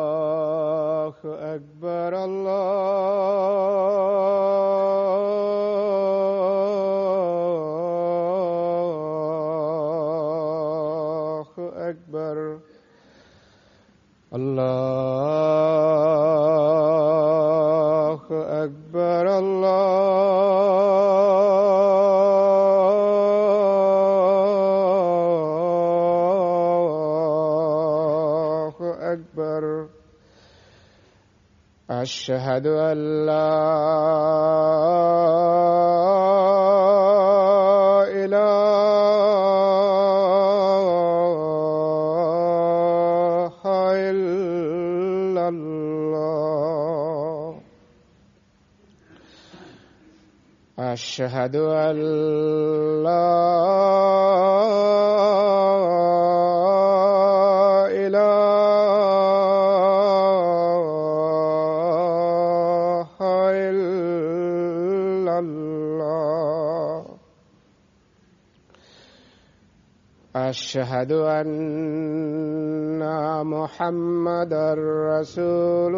الله أكبر الله أكبر الله أكبر الله أكبر أشهد أن لا إله إلا الله أشهد أن لا إله إلا الله أشهد أن محمدا رسول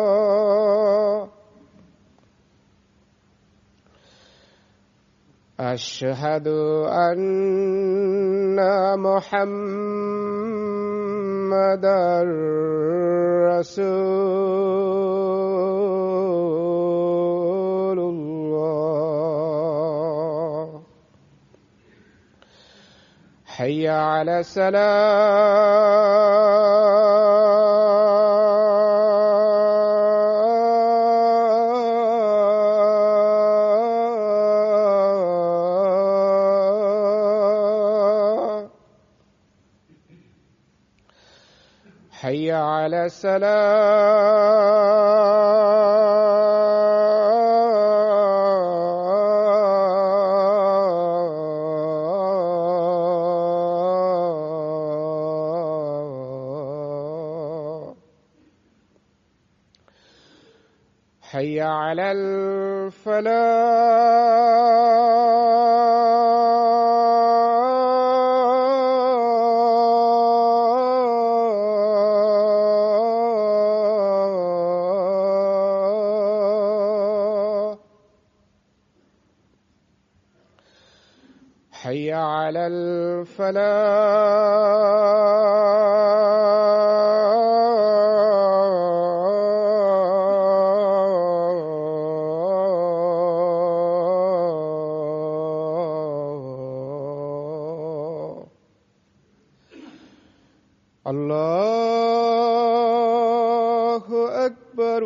الله أشهد أن محمدا رسول الله حي على الصلاة حي على السلام حي على الفلاح حي على الفلاح الله أكبر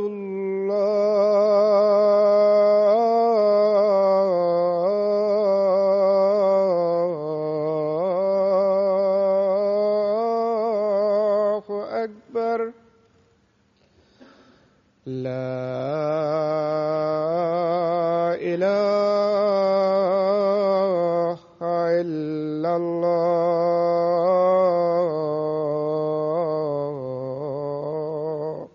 الله أكبر لا إله إلا الله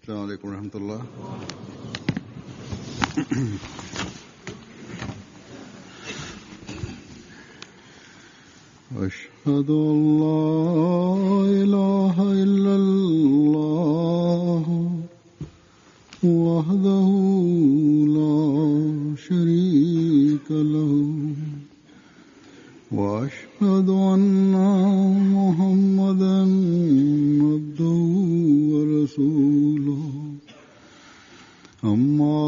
السلام عليكم ورحمة الله. أشهد أن لا إله إلا الله وحده لا شريك له وأشهد أن محمدا عبده ورسوله أما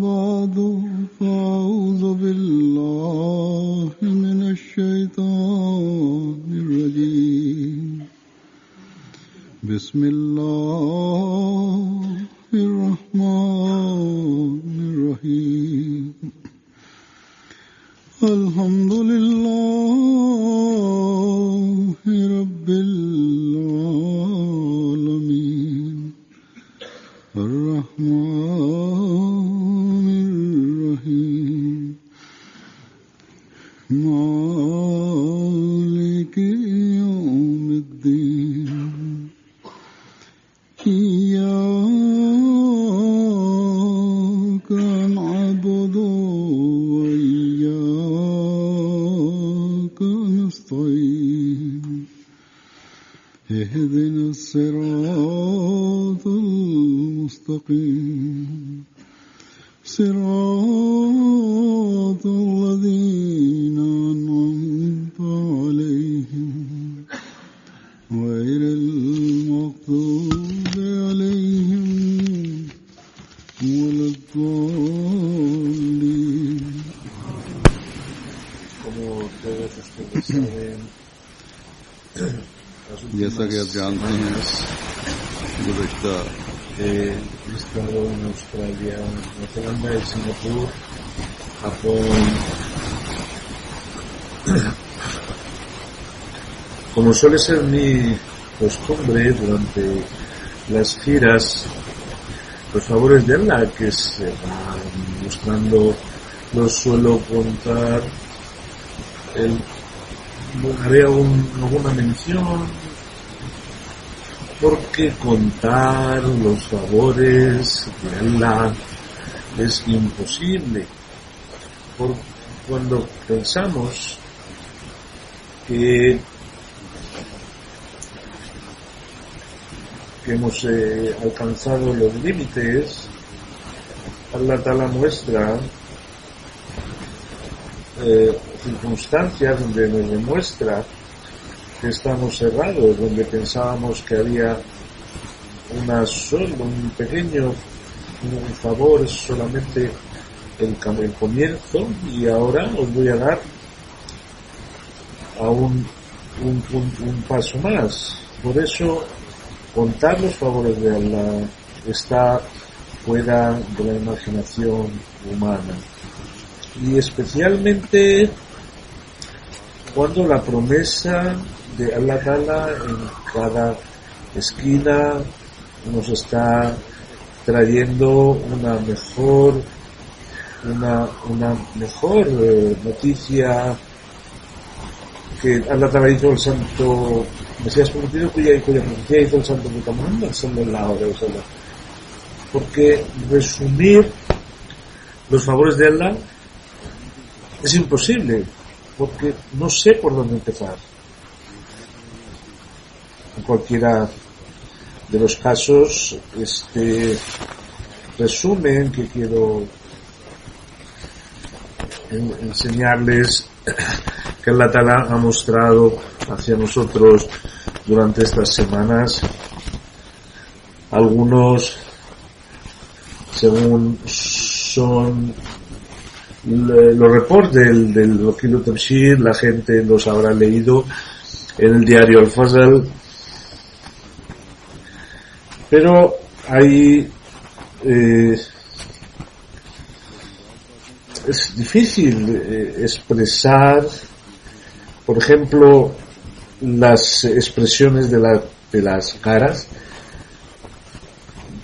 بعد فأعوذ بالله من الشيطان الرجيم بسم الله الرحمن الرحيم الحمد لله رب العالمين الرحمن إياك نعبد وإياك نستعين اهدنا الصراط المستقيم صراط الذين أنعمت عليهم غير المغضوب عليهم ولا الضالين. Como todos ustedes saben, जैसा कि आप जानते हैं गुज़श्ता he estado en Australia, Nueva Zelanda y Singapur, Japón. Como suele ser mi costumbre durante las giras, los favores de Allah que se van mostrando, los suelo contar. Haré alguna mención, porque contar los favores de Allah es imposible. Cuando pensamos que hemos alcanzado los límites, Allah Ta'ala muestra circunstancias donde nos demuestra que estamos errados, donde pensábamos que había un pequeño un favor, es solamente el comienzo, y ahora os voy a dar a un paso más. Por eso contar los favores de Allah está fuera de la imaginación humana, y especialmente cuando la promesa de Allah Ta'ala en cada esquina nos está trayendo una mejor noticia, que Allah Ta'ala hizo el santo Mesías prometido, cuya profecía hizo el santo Muhammad sallallahu alaihi wasallam. Porque resumir los favores de Allah es imposible, porque no sé por dónde empezar. En cualquiera de los casos, este resumen que quiero enseñarles, que Allah Ta'ala ha mostrado hacia nosotros durante estas semanas, algunos, según son los reportes del Wakil Tafsir, la gente los habrá leído en el diario Al-Fazl, pero hay es difícil expresar, por ejemplo, las expresiones de las caras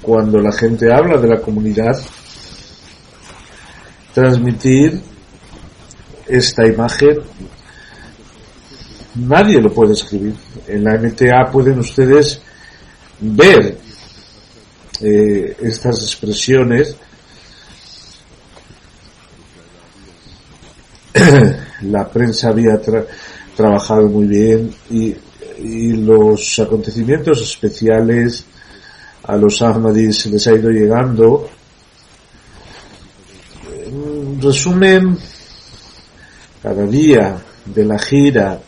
cuando la gente habla de la comunidad, transmitir esta imagen. Nadie lo puede escribir. En la MTA pueden ustedes ver estas expresiones. La prensa había trabajado muy bien, y los acontecimientos especiales a los Ahmadis les ha ido llegando. Resumen, cada día de la gira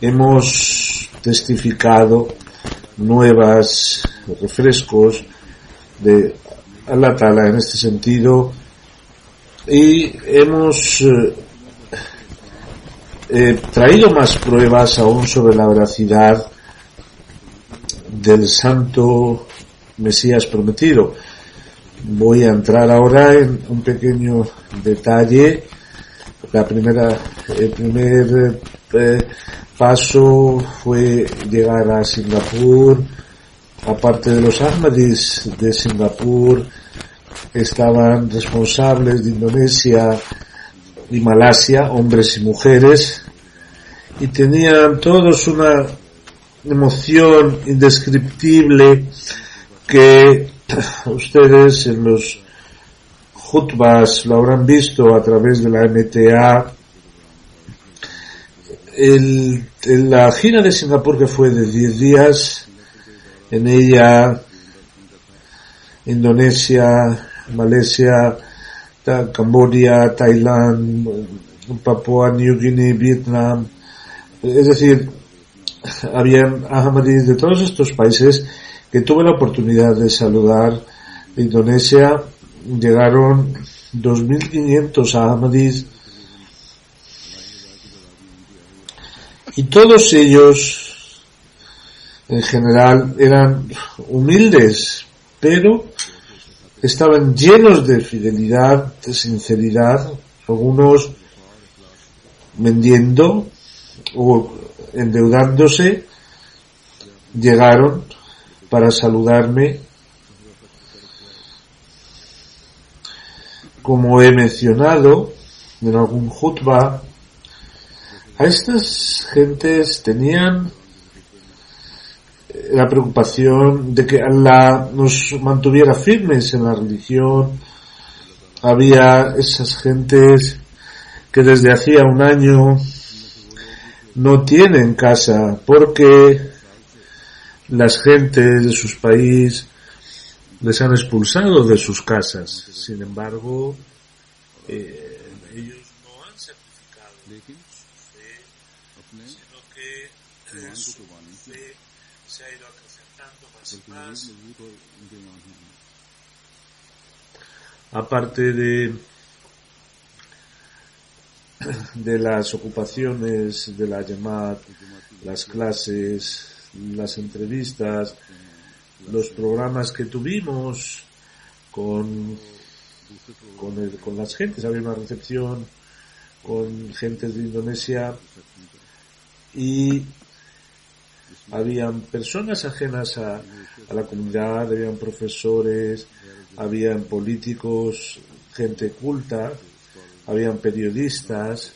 hemos testificado nuevas refrescos de Allah Ta'ala en este sentido, y hemos traído más pruebas aún sobre la veracidad del santo Mesías prometido. Voy a entrar ahora en un pequeño detalle. El primer paso fue llegar a Singapur. Aparte de los Ahmadis de Singapur, estaban responsables de Indonesia y Malasia, hombres y mujeres, y tenían todos emoción indescriptible que ustedes en los jutbas lo habrán visto a través de la MTA. La gira de Singapur, que fue de 10 días, en ella Indonesia, Malasia, Camboya, Tailandia, Papua New Guinea, Vietnam, es decir, habían ahmadis de todos estos países que tuve la oportunidad de saludar. De Indonesia llegaron 2.500 ahmadis y todos ellos en general eran humildes, pero estaban llenos de fidelidad, de sinceridad, algunos vendiendo o endeudándose, llegaron para saludarme. Como he mencionado en algún jutba, a estas gentes tenían la preocupación de que Allah nos mantuviera firmes en la religión. Había esas gentes que desde hacía un año no tienen casa porque las gentes de sus países les han expulsado de sus casas. Sin embargo, ellos no han sacrificado su fe, sino que su fe se ha ido acrecentando más y más. Aparte de las ocupaciones de la Jamaat, las clases, las entrevistas, los programas que tuvimos con las gentes, había una recepción con gentes de Indonesia y habían personas ajenas a la comunidad, habían profesores, habían políticos, gente culta, habían periodistas.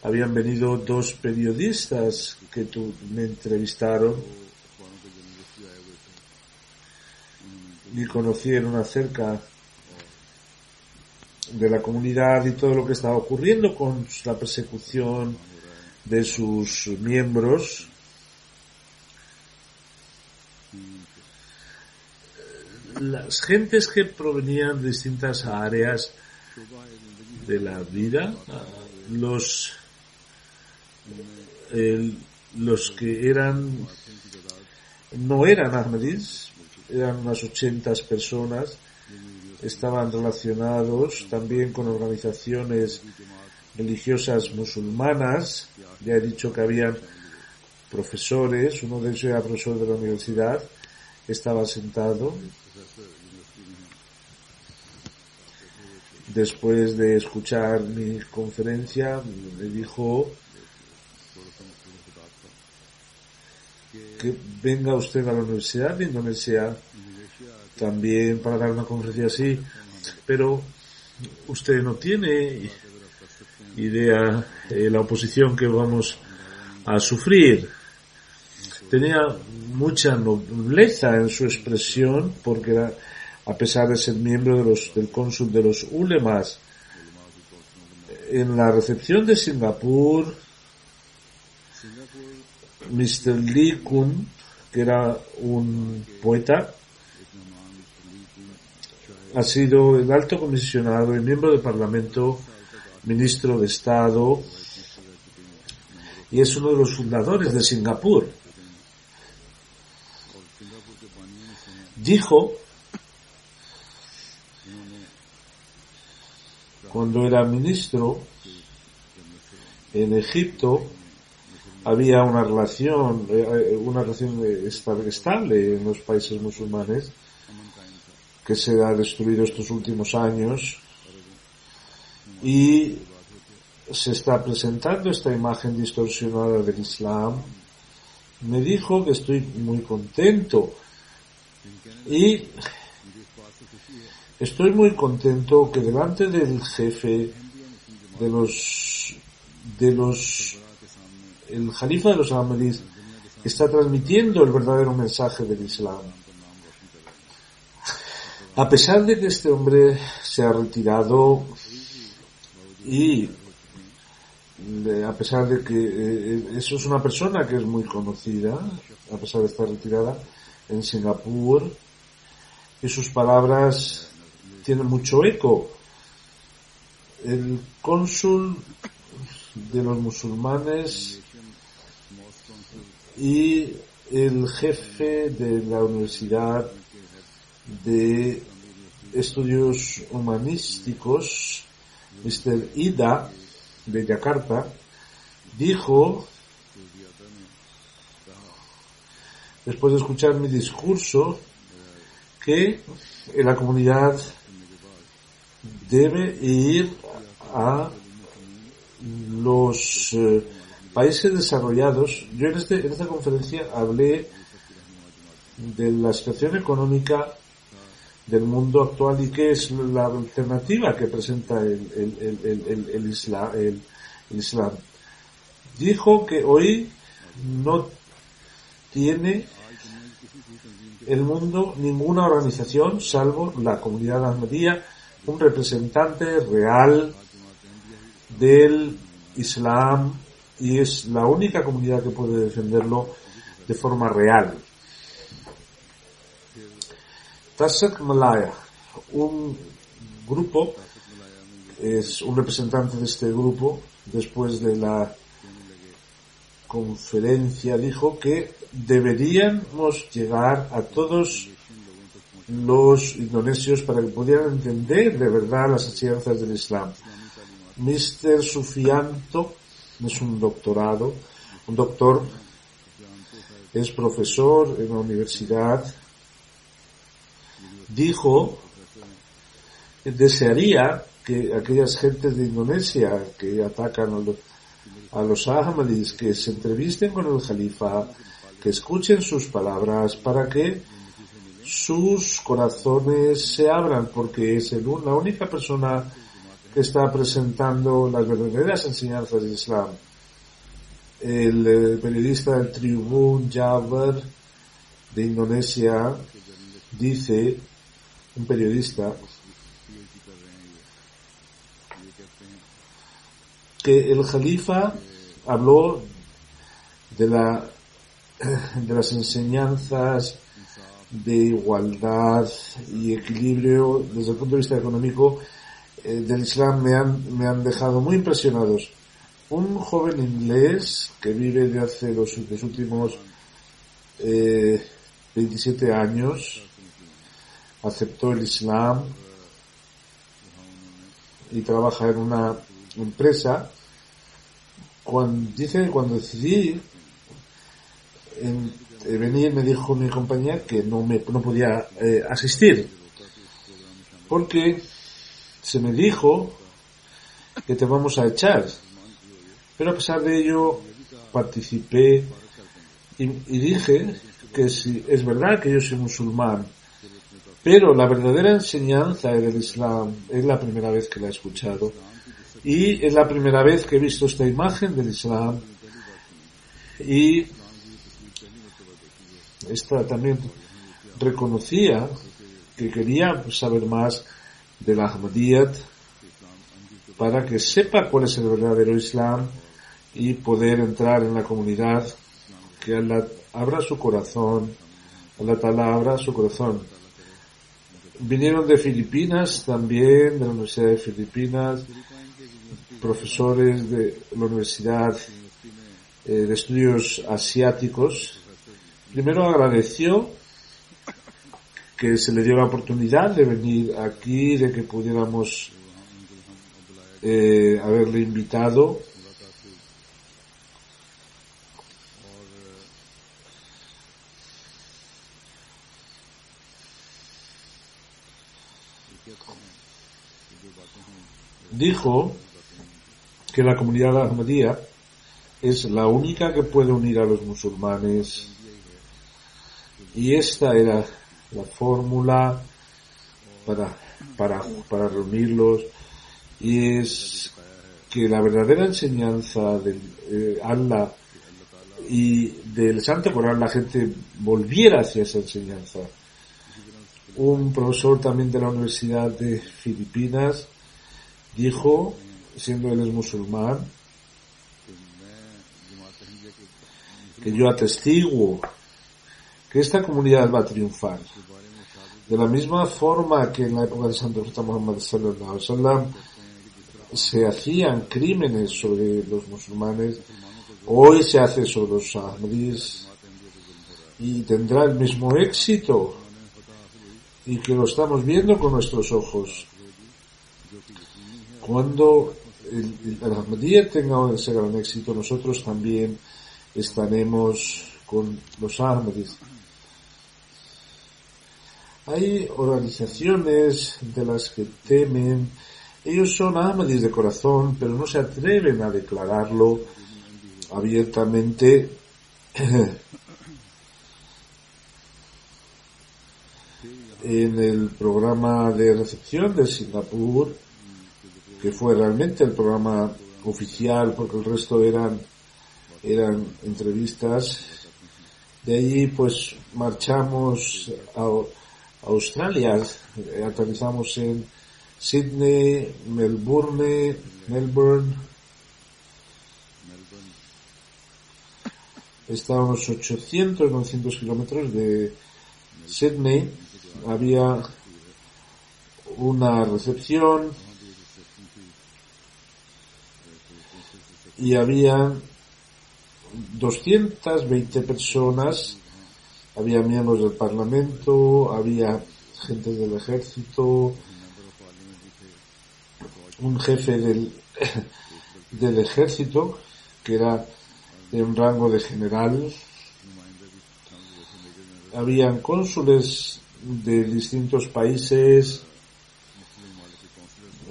Habían venido 2 periodistas que me entrevistaron y conocieron acerca de la comunidad y todo lo que estaba ocurriendo con la persecución de sus miembros. Las gentes que provenían de distintas áreas de la vida, los que no eran ahmadis, eran unas 80 personas, estaban relacionados también con organizaciones religiosas musulmanas. Ya he dicho que habían profesores, uno de ellos era profesor de la universidad, estaba sentado. Después de escuchar mi conferencia, me dijo que venga usted a la Universidad de Indonesia también para dar una conferencia así, pero usted no tiene idea de la oposición que vamos a sufrir. Tenía mucha nobleza en su expresión porque era, a pesar de ser miembro del cónsul de los ulemas. En la recepción de Singapur, Mr. Lee Kun, que era un poeta, ha sido el alto comisionado, el miembro del Parlamento, ministro de Estado, y es uno de los fundadores de Singapur. Dijo, cuando era ministro en Egipto, había una relación estable en los países musulmanes que se ha destruido estos últimos años, y se está presentando esta imagen distorsionada del Islam. Me dijo que estoy muy contento, y estoy muy contento que delante del jefe el jalifa de los ahmadis, está transmitiendo el verdadero mensaje del Islam. A pesar de que este hombre se ha retirado y a pesar de que eso es una persona que es muy conocida, a pesar de estar retirada en Singapur, y sus palabras tienen mucho eco. El cónsul de los musulmanes y el jefe de la Universidad de Estudios Humanísticos, Mr. Ida, de Yakarta, dijo, después de escuchar mi discurso, que la comunidad debe ir a los países desarrollados. Yo en esta conferencia hablé de la situación económica del mundo actual y qué es la alternativa que presenta el Islam. Dijo que hoy no tiene el mundo ninguna organización, salvo la comunidad Ahmadía, un representante real del Islam, y es la única comunidad que puede defenderlo de forma real. Tasek Malaya, un grupo, es un representante de este grupo, después de la conferencia dijo que deberíamos llegar a todos los indonesios para que pudieran entender de verdad las enseñanzas del Islam. Mr. Sufianto es un doctor, es profesor en la universidad. Dijo que desearía que aquellas gentes de Indonesia que atacan a los Ahmadis, que se entrevisten con el Jalifa, que escuchen sus palabras para que sus corazones se abran, porque es la única persona que está presentando las verdaderas enseñanzas del Islam. El periodista del Tribune Jabar de Indonesia dice, un periodista, que el Jalifa habló de las enseñanzas de igualdad y equilibrio desde el punto de vista económico del Islam. Me han dejado muy impresionados. Un joven inglés que vive de hace los últimos 27 años aceptó el Islam y trabaja en una empresa. Cuando decidí venir, me dijo mi compañía que no podía asistir porque se me dijo que te vamos a echar, pero a pesar de ello participé y dije que sí, es verdad que yo soy musulmán, pero la verdadera enseñanza del Islam es la primera vez que la he escuchado y es la primera vez que he visto esta imagen del Islam. Y esta también reconocía que quería saber más del Ahmadiyyat para que sepa cuál es el verdadero Islam y poder entrar en la comunidad, que Allah abra su corazón, Allah Ta'ala abra su corazón. Vinieron de Filipinas también, de la Universidad de Filipinas, profesores de la Universidad de Estudios Asiáticos. Primero agradeció que se le dio la oportunidad de venir aquí, de que pudiéramos haberle invitado. Dijo que la comunidad ahmadía es la única que puede unir a los musulmanes, y esta era la fórmula para reunirlos, y es que la verdadera enseñanza de Allah y del Santo Corán la gente volviera hacia esa enseñanza. Un profesor también de la Universidad de Filipinas dijo, siendo él musulmán, que yo atestiguo que esta comunidad va a triunfar. De la misma forma que en la época del Santo Profeta Muhammad sallallahu alaihi wasallam se hacían crímenes sobre los musulmanes, hoy se hace sobre los ahmadíes y tendrá el mismo éxito, y que lo estamos viendo con nuestros ojos. Cuando el Ahmadiyya tenga ese gran éxito, nosotros también estaremos con los Ahmadis. Hay organizaciones de las que temen, ellos son Ahmadis de corazón, pero no se atreven a declararlo abiertamente. En el programa de recepción de Singapur, que fue realmente el programa oficial, porque el resto eran entrevistas, de allí pues marchamos a Australia, aterrizamos en Sydney, Melbourne, está a unos 800-900 kilómetros de Sydney. Había una recepción y había 220 personas, había miembros del Parlamento, había gente del ejército, un jefe del ejército que era de un rango de general, habían cónsules de distintos países,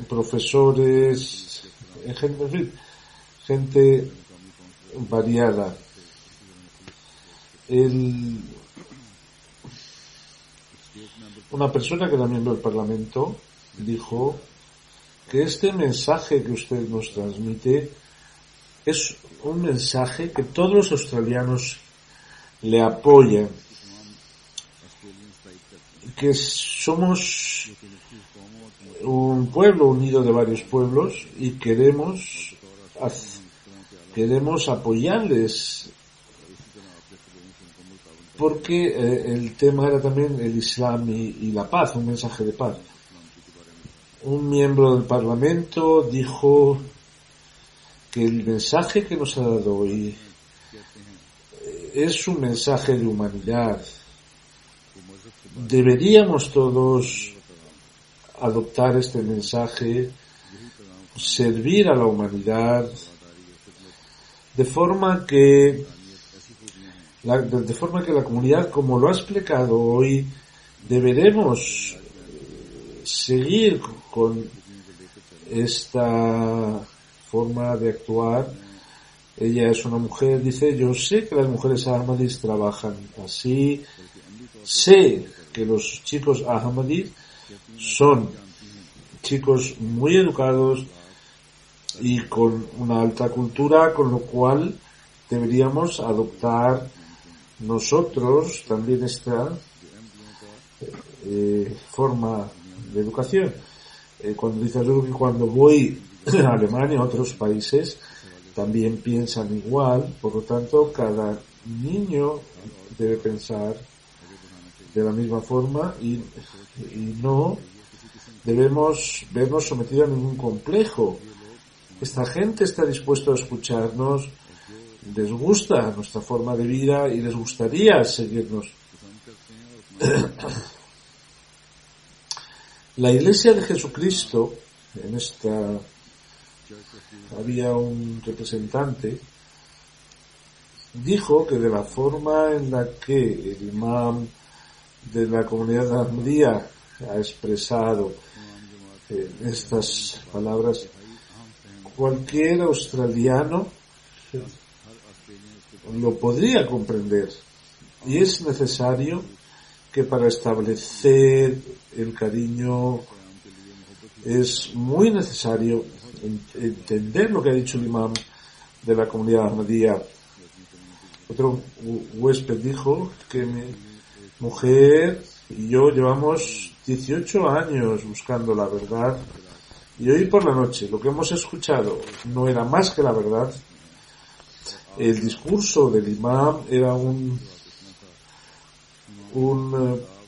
profesores, en fin, gente variada. Una persona que era miembro del Parlamento dijo que este mensaje que usted nos transmite es un mensaje que todos los australianos le apoyan, que somos un pueblo unido de varios pueblos y queremos apoyarles, porque el tema era también el Islam y la paz, un mensaje de paz. Un miembro del Parlamento dijo que el mensaje que nos ha dado hoy es un mensaje de humanidad. Deberíamos todos adoptar este mensaje, servir a la humanidad, de forma que la comunidad, como lo ha explicado hoy, deberemos seguir con esta forma de actuar. Ella es una mujer, dice, yo sé que las mujeres ahmadis trabajan así, sé que los chicos ahmadis son chicos muy educados y con una alta cultura, con lo cual deberíamos adoptar nosotros también esta forma de educación. Cuando dice algo, que cuando voy a Alemania, a otros países, también piensan igual, por lo tanto, cada niño debe pensar de la misma forma y no debemos vernos sometidos a ningún complejo. Esta gente está dispuesta a escucharnos, les gusta nuestra forma de vida y les gustaría seguirnos. La Iglesia de Jesucristo, en esta había un representante, dijo que de la forma en la que el imam de la comunidad de Ahmadiyya ha expresado estas palabras, cualquier australiano lo podría comprender, y es necesario que para establecer el cariño es muy necesario entender lo que ha dicho el imam de la comunidad Ahmadiyya, Otro huésped dijo que mi mujer y yo llevamos 18 años buscando la verdad, y hoy por la noche lo que hemos escuchado no era más que la verdad. El discurso del imam era un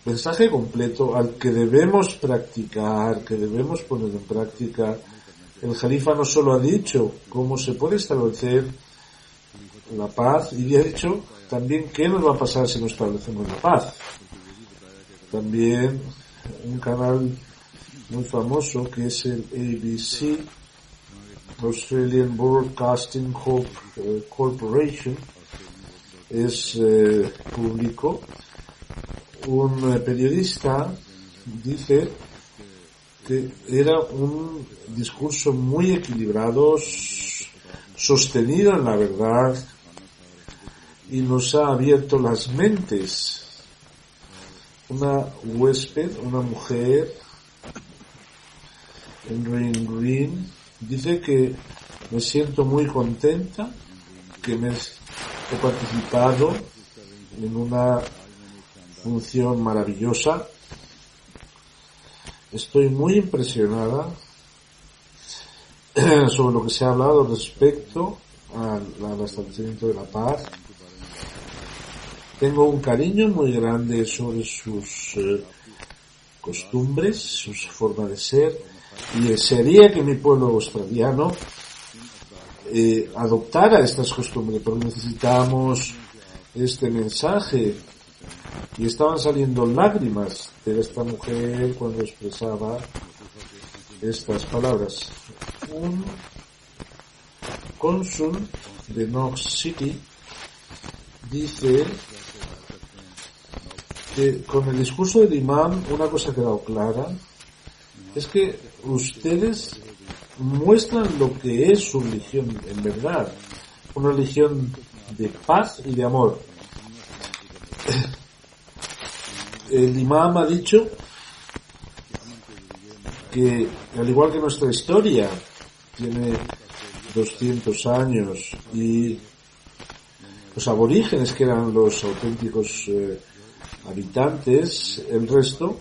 mensaje completo al que debemos practicar, que debemos poner en práctica. El Jalifa no solo ha dicho cómo se puede establecer la paz, y ha dicho también qué nos va a pasar si no establecemos la paz. También un canal muy famoso que es el ABC, Australian Broadcasting Corporation, publicó un periodista, dice que era un discurso muy equilibrado, sostenido en la verdad, y nos ha abierto las mentes. Una huésped, una mujer, en Green, dice que me siento muy contenta, que he participado en una función maravillosa. Estoy muy impresionada sobre lo que se ha hablado respecto al establecimiento de la paz. Tengo un cariño muy grande sobre sus costumbres, su forma de ser, y desearía que mi pueblo australiano adoptara estas costumbres, pero necesitamos este mensaje. Y estaban saliendo lágrimas de esta mujer cuando expresaba estas palabras. Un cónsul de Knox City dice que con el discurso del imam una cosa ha quedado clara, es que ustedes muestran lo que es su religión en verdad, una religión de paz y de amor. El imam ha dicho que, al igual que nuestra historia tiene 200 años y los aborígenes, que eran los auténticos habitantes, el resto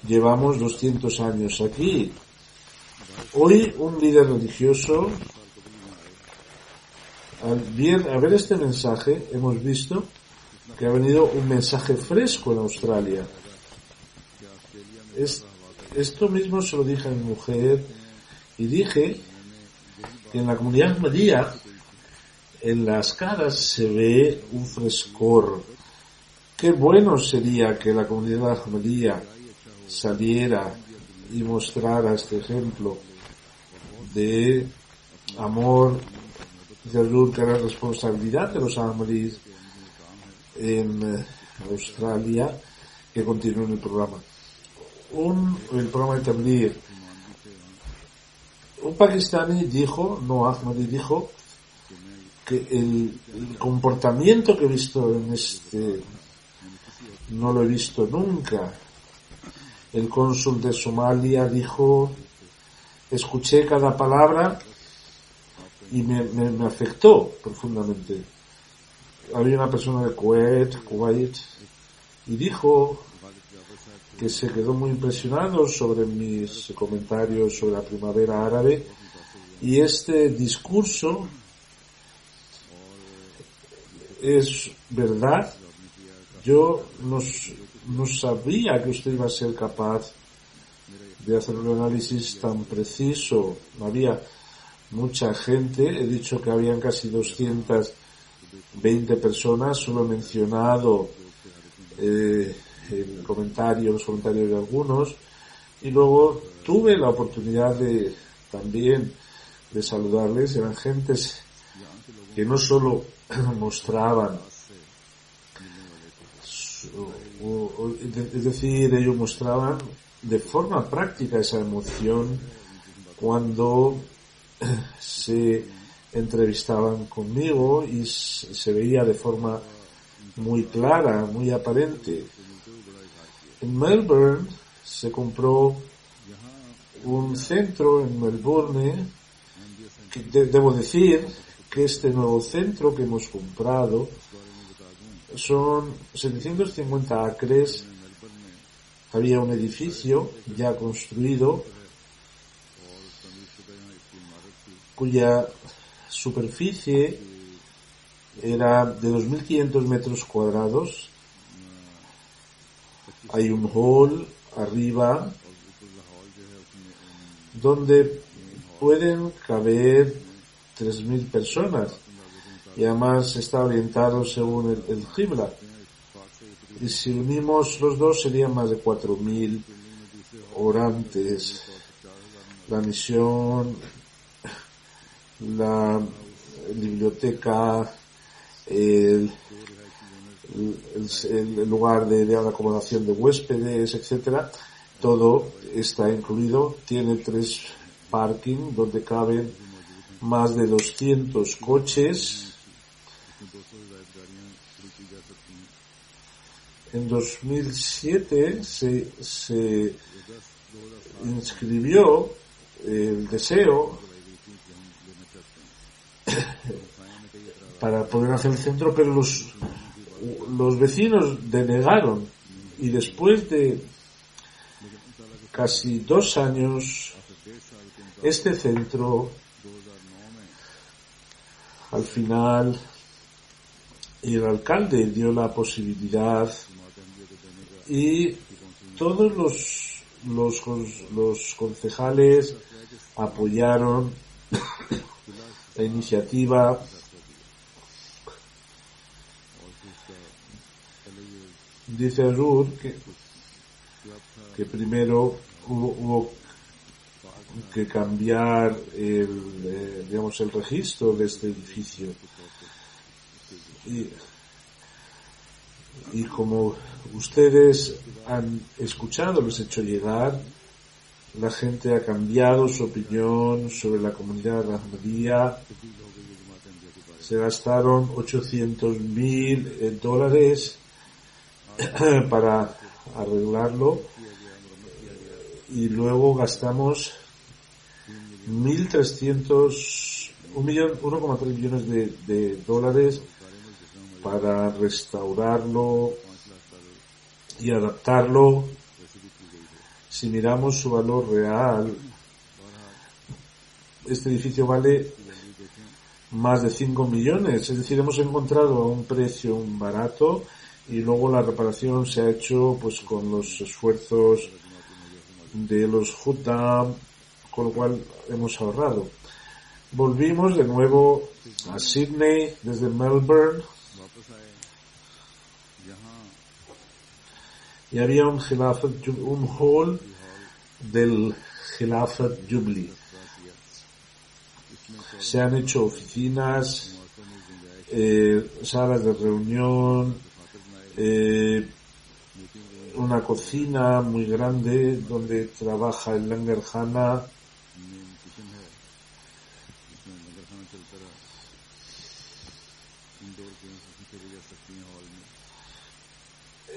llevamos 200 años aquí. Hoy un líder religioso, al ver este mensaje, hemos visto que ha venido un mensaje fresco en Australia. Esto mismo se lo dije a mi mujer, y dije que en la comunidad ahmadía en las caras se ve un frescor. Qué bueno sería que la comunidad ahmadía saliera y mostrara este ejemplo de amor, de la responsabilidad de los ahmadíes en Australia, que continúen el programa. El programa de Tabligh. Un pakistaní dijo, no ahmadí, dijo que el comportamiento que he visto en no lo he visto nunca. El cónsul de Somalia dijo, escuché cada palabra y me afectó profundamente. Había una persona de Kuwait, y dijo que se quedó muy impresionado sobre mis comentarios sobre la primavera árabe, y este discurso es verdad. Yo no sabía que usted iba a ser capaz de hacer un análisis tan preciso. Había mucha gente, he dicho que habían casi 220 personas, solo he mencionado los comentarios de algunos, y luego tuve la oportunidad también de saludarles. Eran gentes que no solo mostraban, es decir, ellos mostraban de forma práctica esa emoción cuando se entrevistaban conmigo, y se veía de forma muy clara, muy aparente. En Melbourne se compró un centro en Melbourne, que debo decir que este nuevo centro que hemos comprado son 750 acres. Había un edificio ya construido cuya superficie era de 2.500 metros cuadrados. Hay un hall arriba donde pueden caber 3.000 personas y además está orientado según el Qibla. Y si unimos los dos serían más de 4.000 orantes. La misión, la biblioteca, el lugar de acomodación de huéspedes, etcétera, todo está incluido. Tiene 3 parking donde caben más de 200 coches. En 2007 se inscribió el deseo para poder hacer el centro, pero los vecinos denegaron, y después de casi 2 años este centro al final, y el alcalde dio la posibilidad y todos los concejales apoyaron la iniciativa. Dice Azur que primero hubo que cambiar el registro de este edificio, y como ustedes han escuchado, les he hecho llegar, la gente ha cambiado su opinión sobre la comunidad Ahmadía. Se gastaron $800,000 para arreglarlo, y luego gastamos 1,3 millones de dólares para restaurarlo y adaptarlo. Si miramos su valor real, este edificio vale más de 5 millones, es decir, hemos encontrado a un precio barato, y luego la reparación se ha hecho pues con los esfuerzos de los Huddam, con lo cual hemos ahorrado. Volvimos de nuevo a Sydney desde Melbourne, y había un hall del Khilafat Jubilee. Se han hecho oficinas, salas de reunión, una cocina muy grande donde trabaja el Langar Khana.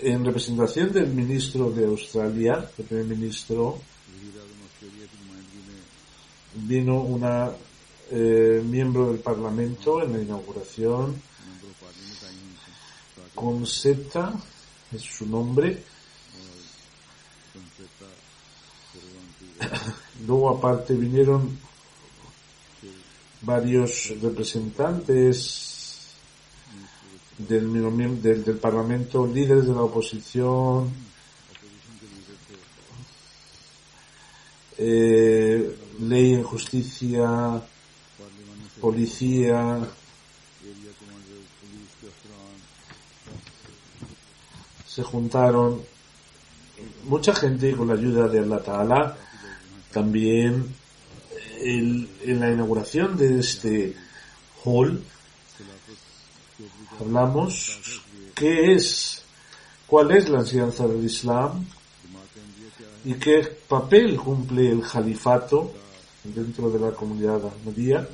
En representación del ministro de Australia, el primer ministro, vino una miembro del Parlamento en la inauguración. Concetta es su nombre. Luego aparte vinieron varios representantes del Parlamento, líderes de la oposición, ley en justicia, policía, se juntaron mucha gente con la ayuda de Allah Ta'ala. También en la inauguración de este hall hablamos cuál es la enseñanza del Islam y qué papel cumple el califato dentro de la comunidad ahmadía.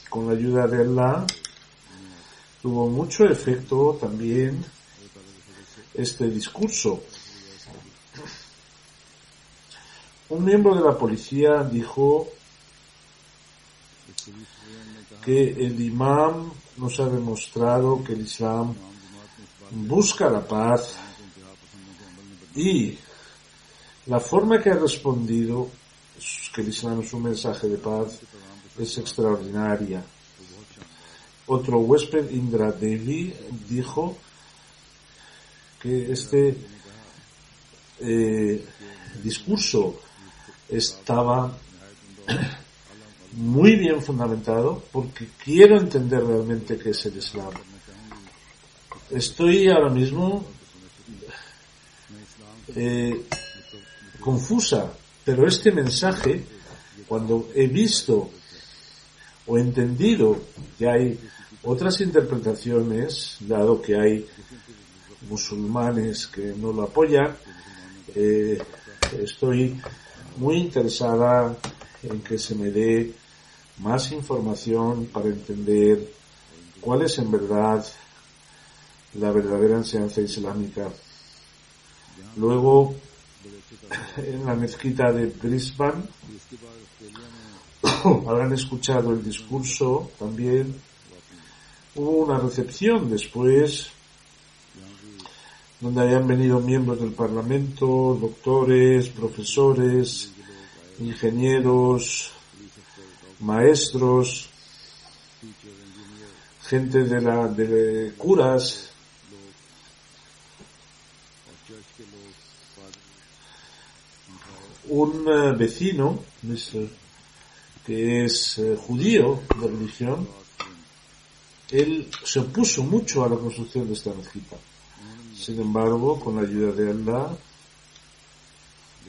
Con la ayuda de Allah tuvo mucho efecto también este discurso. Un miembro de la policía dijo que el imam nos ha demostrado que el Islam busca la paz, y la forma que ha respondido, que el Islam es un mensaje de paz, es extraordinaria. Otro huésped, Indra Devi, dijo que este discurso estaba muy bien fundamentado, porque quiero entender realmente qué es el Islam. Estoy ahora mismo confusa, pero este mensaje, cuando he visto o entendido que hay otras interpretaciones, dado que hay musulmanes que no lo apoyan, estoy muy interesada en que se me dé más información para entender cuál es en verdad la verdadera enseñanza islámica. Luego, en la mezquita de Brisbane, habrán escuchado el discurso también. Hubo una recepción después, donde habían venido miembros del Parlamento, doctores, profesores, ingenieros, maestros, gente de curas. Un vecino, que es judío de religión, él se opuso mucho a la construcción de esta mezquita. Sin embargo, con la ayuda de Allah,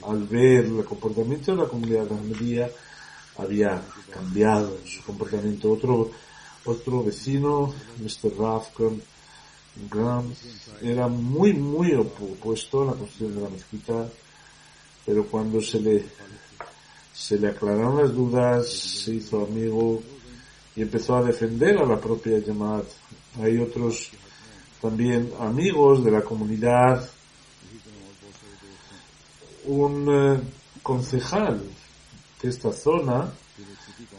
al ver el comportamiento de la comunidad ahmadía, había cambiado su comportamiento. Otro vecino, Mr. Rafkan Graham, era muy opuesto a la construcción de la mezquita, pero cuando se le aclararon las dudas, se hizo amigo y empezó a defender a la propia Jamaat. Hay otros también amigos de la comunidad. Un concejal de esta zona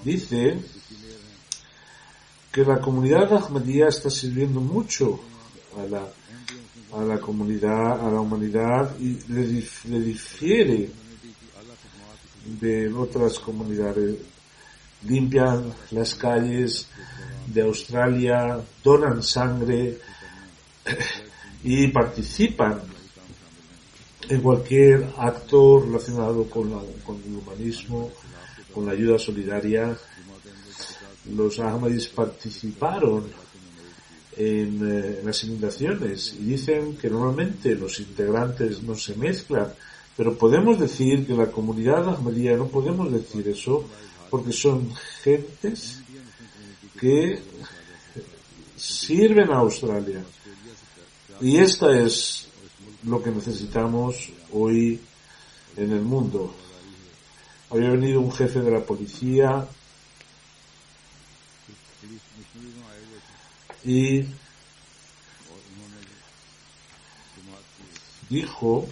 dice que la comunidad ahmadía está sirviendo mucho a la comunidad, a la humanidad, y le difiere de otras comunidades. Limpian las calles de Australia, donan sangre y participan en cualquier acto relacionado con el humanismo, con la ayuda solidaria. Los ahmadis participaron en las inundaciones y dicen que normalmente los integrantes no se mezclan, pero podemos decir que la comunidad ahmadía, no podemos decir eso, porque son gentes que sirven a Australia. Y esta es lo que necesitamos hoy en el mundo. Había venido un jefe de la policía y dijo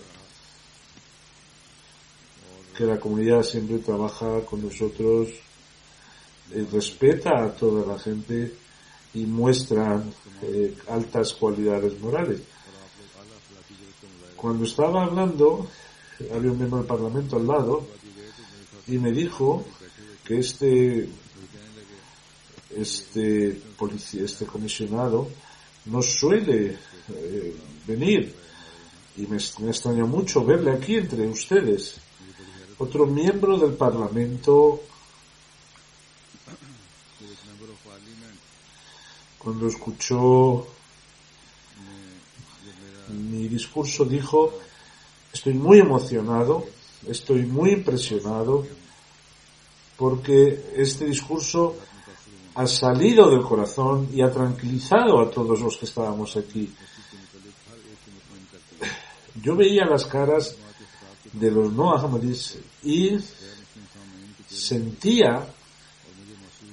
que la comunidad siempre trabaja con nosotros, respeta a toda la gente y muestra altas cualidades morales. Cuando estaba hablando, había un miembro del Parlamento al lado y me dijo que este comisionado no suele venir, y me extraña mucho verle aquí entre ustedes. Otro miembro del Parlamento, cuando escuchó mi discurso, dijo: estoy muy emocionado, estoy muy impresionado, porque este discurso ha salido del corazón y ha tranquilizado a todos los que estábamos aquí. Yo veía las caras de los no ahmadis y sentía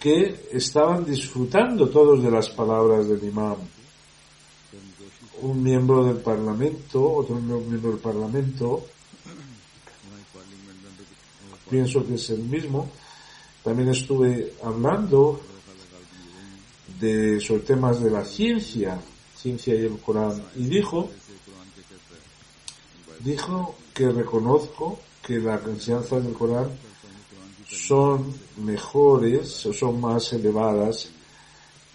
que estaban disfrutando todos de las palabras del imam. Un miembro del Parlamento, otro miembro del Parlamento, pienso que es el mismo, también estuve hablando sobre temas de la ciencia y el Corán, y dijo que reconozco que las enseñanzas del Corán son mejores o son más elevadas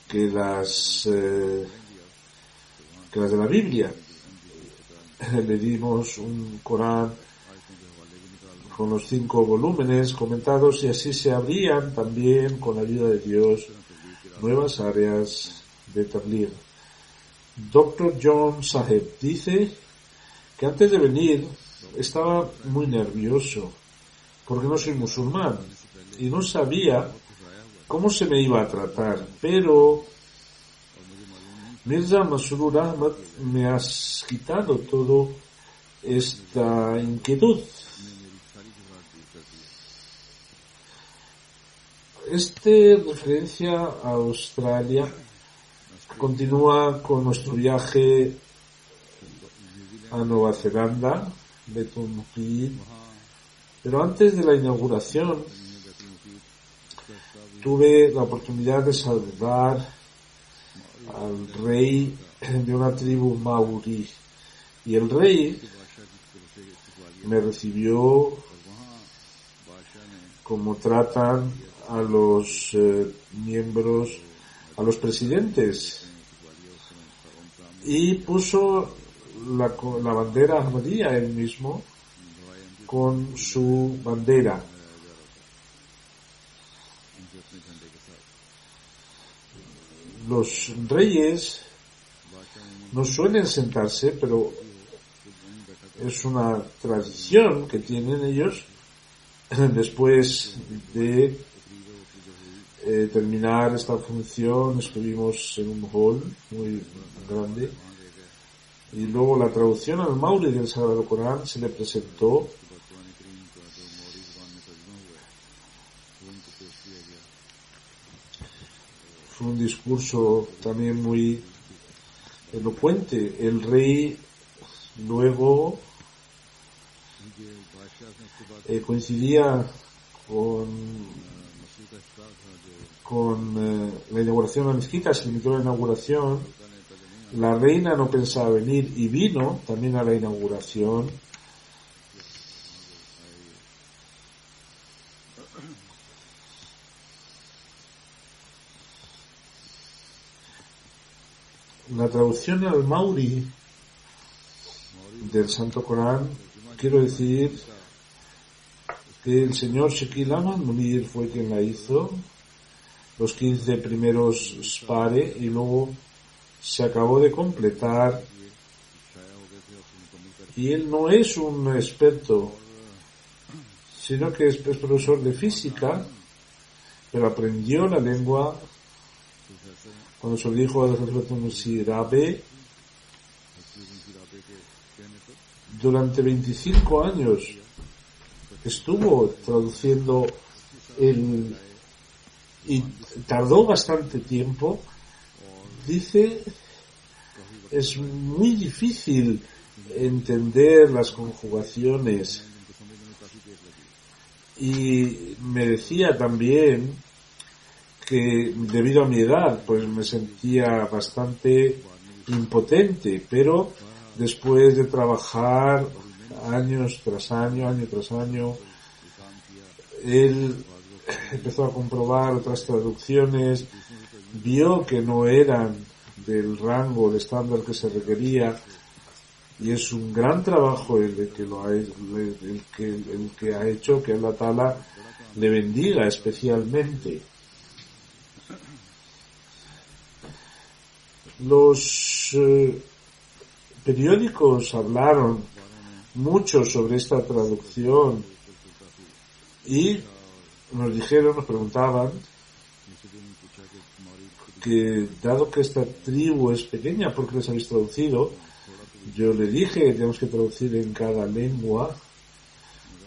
que las de la Biblia. Le dimos un Corán con los 5 volúmenes comentados, y así se abrían también, con la ayuda de Dios, nuevas áreas de tabligh. Dr. John Saheb dice que antes de venir estaba muy nervioso porque no soy musulmán y no sabía cómo se me iba a tratar, pero Mirza Masroor Ahmad me ha quitado toda esta inquietud. Referencia a Australia. Continúa con nuestro viaje a Nueva Zelanda, Betun Reed. Pero antes de la inauguración tuve la oportunidad de saludar al rey de una tribu maorí, y el rey me recibió como tratan a los miembros, a los presidentes, y puso la bandera ahmadía él mismo con su bandera. Los reyes no suelen sentarse, pero es una tradición que tienen ellos después de terminar esta función. Estuvimos en un hall muy grande, y luego la traducción al maorí del Sagrado Corán se le presentó. Fue un discurso también muy elocuente. El rey luego coincidía con la inauguración de la mezquita, se limitó a la inauguración. La reina no pensaba venir y vino también a la inauguración. La traducción al maorí del Santo Corán, quiero decir que el señor Shakil Ahmad Munir fue quien la hizo, los 15 primeros spare, y luego se acabó de completar, y él no es un experto, sino que es profesor de física, pero aprendió la lengua cuando se lo dijo a Hazrat Sirabe. Durante 25 años estuvo traduciendo y tardó bastante tiempo. Dice, es muy difícil entender las conjugaciones, y me decía también que debido a mi edad pues me sentía bastante impotente, pero después de trabajar año tras año, él empezó a comprobar otras traducciones, vio que no eran del rango, del estándar que se requería, y es un gran trabajo el que ha hecho, que Allah Ta'ala le bendiga especialmente. Los periódicos hablaron mucho sobre esta traducción y nos preguntaban que dado que esta tribu es pequeña, ¿por qué les habéis traducido? Yo le dije que tenemos que traducir en cada lengua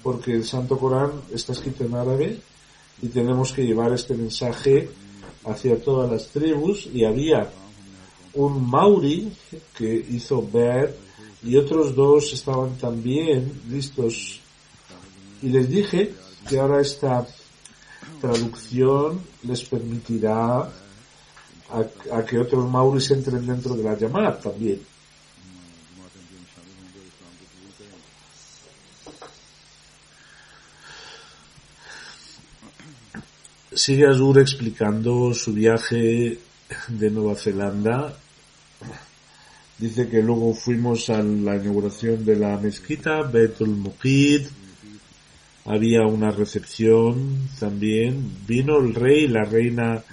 porque el Santo Corán está escrito en árabe y tenemos que llevar este mensaje hacia todas las tribus, y había un maorí que hizo ver y otros dos estaban también listos, y les dije que ahora esta traducción les permitirá a que otros mauris entren dentro de la Jamaat también. Sigue Azur explicando su viaje de Nueva Zelanda. Dice que luego fuimos a la inauguración de la mezquita Betul Muqid. Había una recepción también. Vino el rey y la reina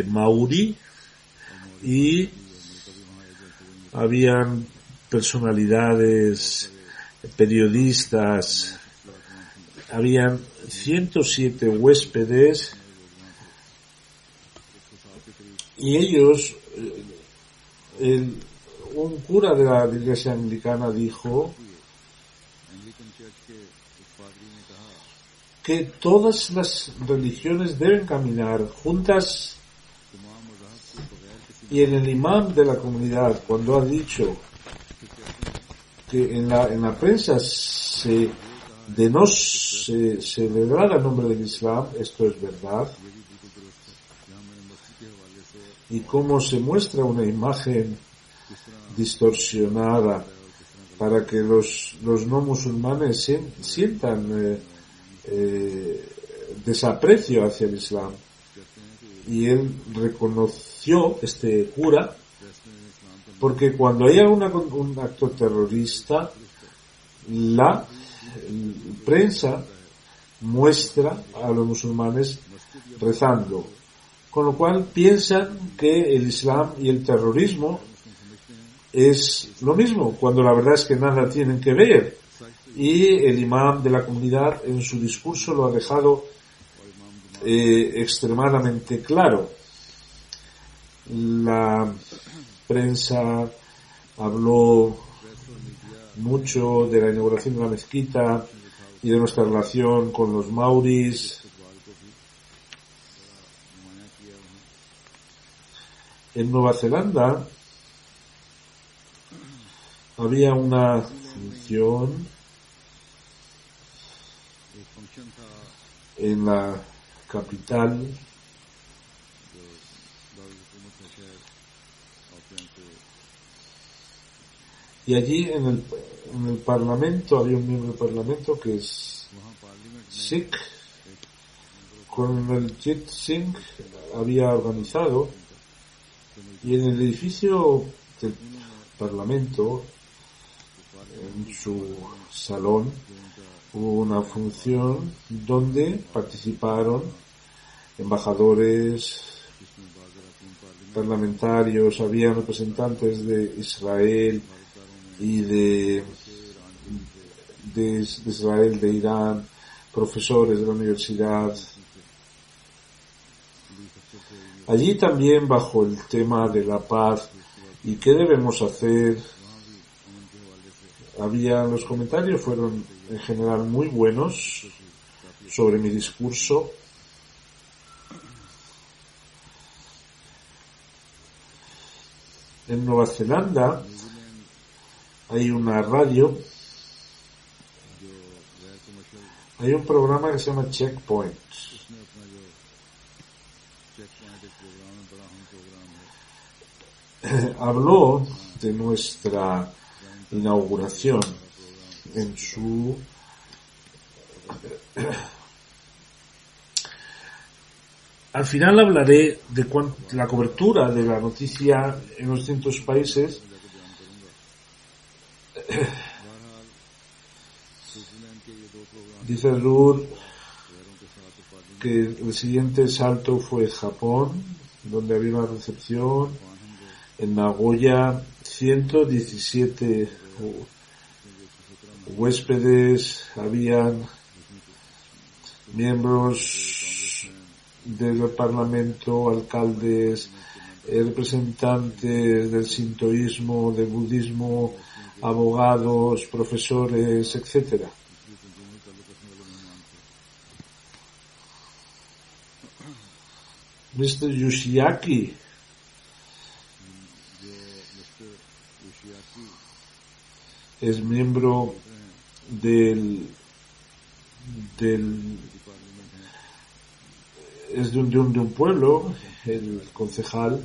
mauri y habían personalidades, periodistas, habían 107 huéspedes y ellos, un cura de la iglesia anglicana dijo que todas las religiones deben caminar juntas, y en el imam de la comunidad, cuando ha dicho que en la prensa se degrada el nombre del Islam, esto es verdad, y cómo se muestra una imagen distorsionada para que los no musulmanes sientan desaprecio hacia el Islam. Y él reconoció, este cura, porque cuando hay un acto terrorista, la prensa muestra a los musulmanes rezando, con lo cual piensan que el Islam y el terrorismo es lo mismo, cuando la verdad es que nada tienen que ver. Y el imam de la comunidad en su discurso lo ha dejado extremadamente claro. La prensa habló mucho de la inauguración de la mezquita y de nuestra relación con los mauris. En Nueva Zelanda había una función en la capital y allí en el parlamento había un miembro del parlamento que es Sikh. Con el Jit Singh había organizado, y en el edificio del parlamento, en su salón, hubo una función donde participaron embajadores, parlamentarios, había representantes de Israel y de Israel, de Irán, profesores de la universidad. Allí también, bajo el tema de la paz y qué debemos hacer, los comentarios fueron en general muy buenos sobre mi discurso. En Nueva Zelanda hay una radio, hay un programa que se llama Checkpoint. Habló de nuestra inauguración en su al final hablaré de la cobertura de la noticia en los distintos países. Dice Rur que el siguiente salto fue Japón, donde había una recepción en Nagoya, 117 huéspedes, habían miembros del parlamento, alcaldes, representantes del sintoísmo, del budismo, abogados, profesores, etcétera. Mr. Yoshiaki es miembro del es de un pueblo, el concejal,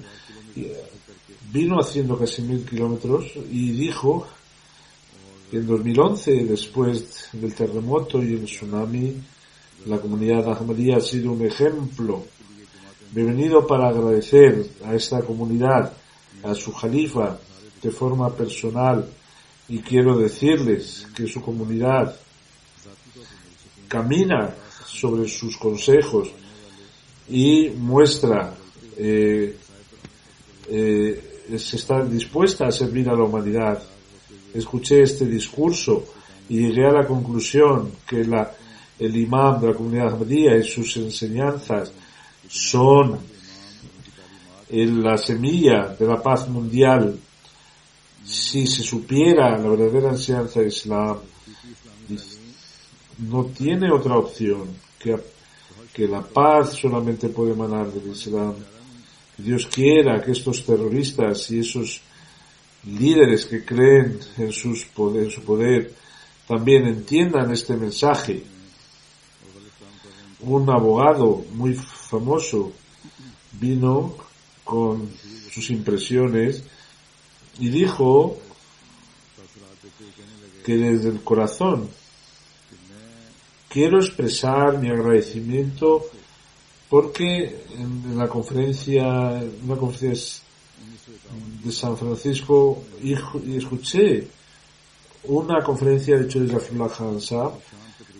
vino haciendo casi 1000 kilómetros y dijo que en 2011, después del terremoto y el tsunami, la comunidad ahmadía ha sido un ejemplo. Me he venido para agradecer a esta comunidad, a su jalifa, de forma personal, y quiero decirles que su comunidad camina sobre sus consejos y muestra se está dispuesta a servir a la humanidad. Escuché este discurso y llegué a la conclusión que el imam de la comunidad ahmadía y sus enseñanzas son la semilla de la paz mundial. Si se supiera la verdadera enseñanza del Islam, no tiene otra opción que la paz solamente puede emanar del Islam. Dios quiera que estos terroristas y esos líderes que creen en su poder también entiendan este mensaje. Un abogado muy famoso vino con sus impresiones y dijo que desde el corazón quiero expresar mi agradecimiento porque en una conferencia de San Francisco y escuché una conferencia de Chodesh Afullah Khan Sahib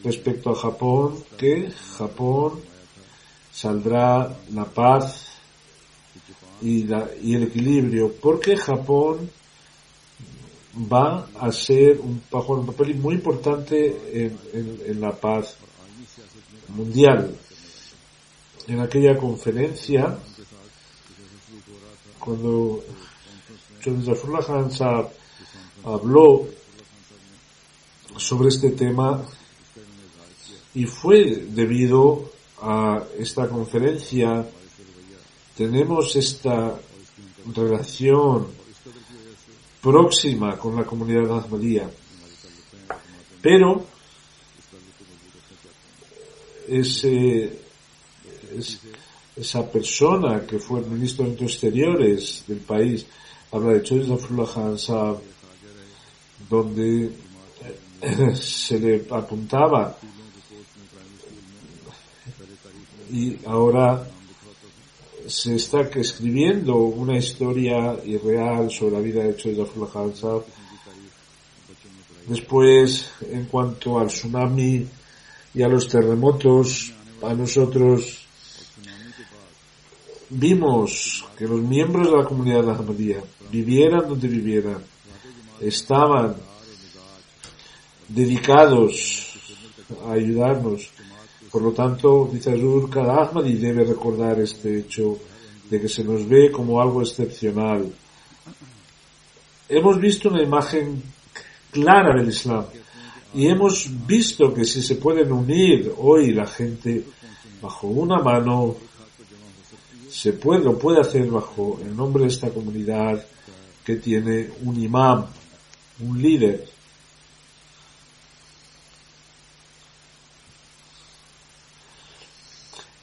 respecto a Japón, que Japón saldrá la paz y el equilibrio, porque Japón va a ser un papel muy importante en la paz mundial. En aquella conferencia, cuando Chodesh Afullah Khan Sahib habló sobre este tema, y fue debido a esta conferencia, tenemos esta relación próxima con la comunidad ahmadía. Pero esa persona que fue el ministro de Exteriores del país habla de Chodesh Afullah Khan Sahib, donde se le apuntaba, y ahora se está escribiendo una historia irreal sobre la vida de Chodesh Afullah Khan Sahib. Después, en cuanto al tsunami y a los terremotos, a nosotros vimos que los miembros de la comunidad ahmadía, vivieran donde vivieran, estaban dedicados a ayudarnos. Por lo tanto, dice Azur, cada Ahmadi debe recordar este hecho de que se nos ve como algo excepcional. Hemos visto una imagen clara del Islam y hemos visto que si se pueden unir hoy la gente bajo una mano, lo puede hacer bajo el nombre de esta comunidad que tiene un imam, un líder.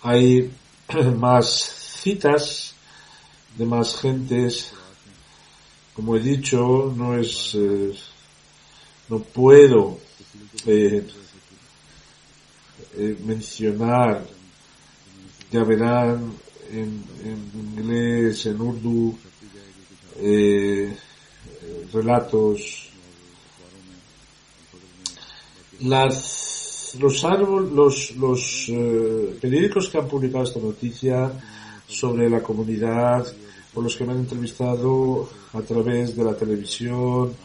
Hay más citas de más gentes. Como he dicho, no puedo mencionar, ya verán en inglés, en urdu, relatos. Los periódicos que han publicado esta noticia sobre la comunidad, o los que me han entrevistado a través de la televisión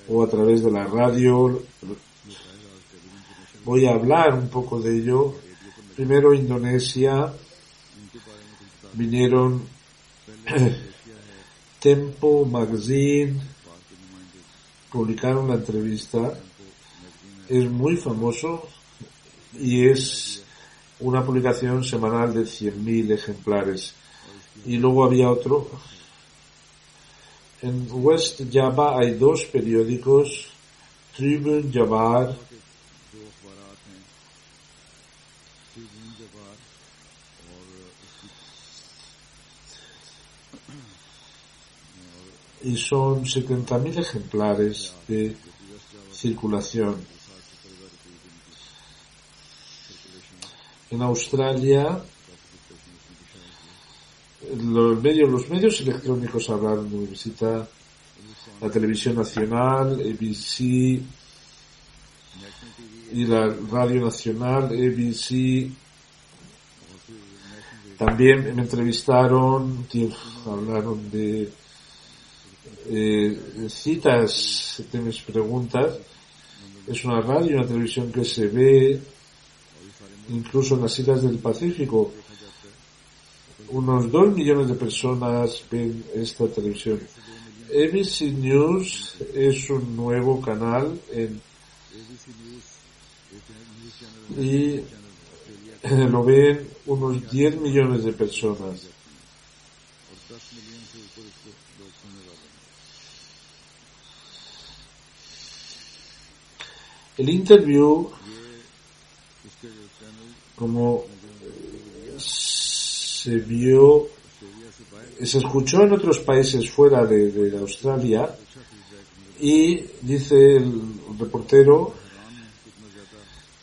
o a través de la radio, voy a hablar un poco de ello. Primero, Indonesia, vinieron Tempo Magazine, publicaron la entrevista. Es muy famoso y es una publicación semanal de 100.000 ejemplares. Y luego había otro. En West Java hay dos periódicos, Tribune Jabar y son 70.000 ejemplares de circulación. En Australia, los medios electrónicos hablaron de mi visita. La televisión nacional, ABC, y la radio nacional, ABC, también me entrevistaron, hablaron de citas de mis preguntas. Es una radio y una televisión que se ve incluso en las islas del Pacífico. Unos 2 millones de personas ven esta televisión. ABC News es un nuevo canal y lo ven unos 10 millones de personas. El interview, como se escuchó en otros países fuera de Australia, y dice el reportero